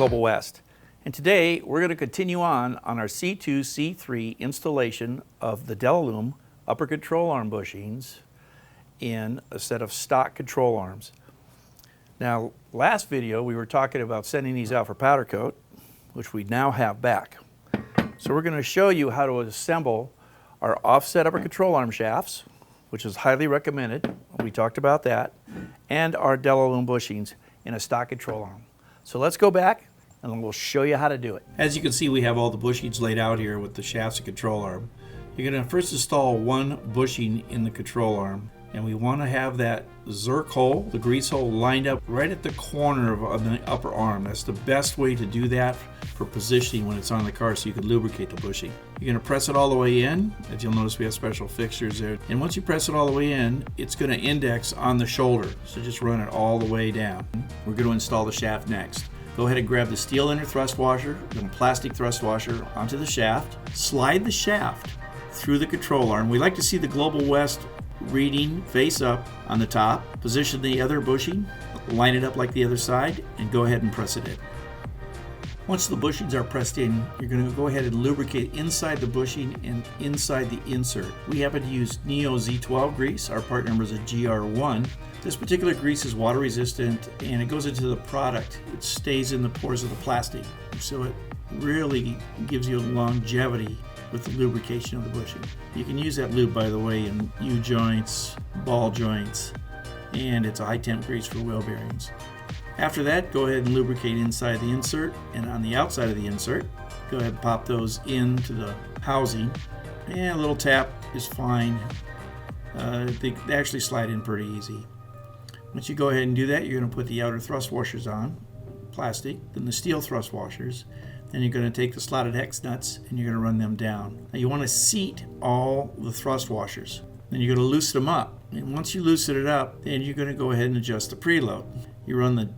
Global West. And today we're going to continue on our C2, C3 installation of the Del-A-Lum upper control arm bushings in a set of stock control arms. Now, last video we were talking about sending these out for powder coat, which we now have back. So we're going to show you how to assemble our offset upper control arm shafts, which is highly recommended. We talked about that, and our Del-A-Lum bushings in a stock control arm. So let's go back and we'll show you how to do it. As you can see, we have all the bushings laid out here with the shafts and control arm. You're going to first install one bushing in the control arm, and we want to have that zerk hole, the grease hole, lined up right at the corner of the upper arm. That's the best way to do that for positioning when it's on the car, so you can lubricate the bushing. You're going to press it all the way in. As you'll notice, we have special fixtures there. And once you press it all the way in, it's going to index on the shoulder. So just run it all the way down. We're going to install the shaft next. Go ahead and grab the steel inner thrust washer, the plastic thrust washer onto the shaft. Slide the shaft through the control arm. We like to see the Global West reading face up on the top. Position the other bushing, line it up like the other side, and go ahead and press it in. Once the bushings are pressed in, you're going to go ahead and lubricate inside the bushing and inside the insert. We happen to use Neo Z12 grease. Our part number is a GR1. This particular grease is water resistant and it goes into the product. It stays in the pores of the plastic, so it really gives you longevity with the lubrication of the bushing. You can use that lube, by the way, in U-joints, ball joints, and it's a high temp grease for wheel bearings. After that, go ahead and lubricate inside the insert, and on the outside of the insert, go ahead and pop those into the housing, and a little tap is fine. They actually slide in pretty easy. Once you go ahead and do that, you're going to put the outer thrust washers on, plastic, then the steel thrust washers. Then you're going to take the slotted hex nuts and you're going to run them down. Now you want to seat all the thrust washers. Then you're going to loosen them up. And once you loosen it up, then you're going to go ahead and adjust the preload. You run the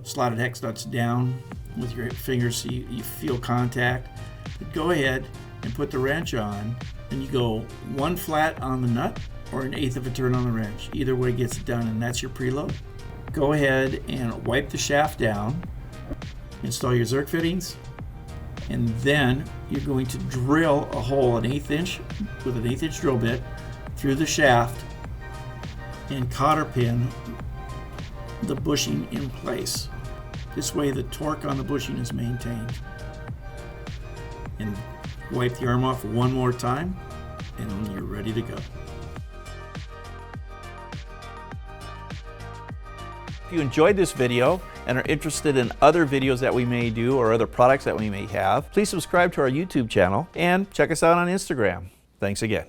slotted hex nuts down with your fingers so you feel contact. But go ahead and put the wrench on, and you go one flat on the nut or an eighth of a turn on the wrench. Either way gets it done, and that's your preload. Go ahead and wipe the shaft down, install your zerk fittings, and then you're going to drill a hole an 1/8 inch with an 1/8 inch drill bit through the shaft and cotter pin the bushing in place. This way the torque on the bushing is maintained. And wipe the arm off one more time and you're ready to go. If you enjoyed this video and are interested in other videos that we may do or other products that we may have, please subscribe to our YouTube channel and check us out on Instagram. Thanks again.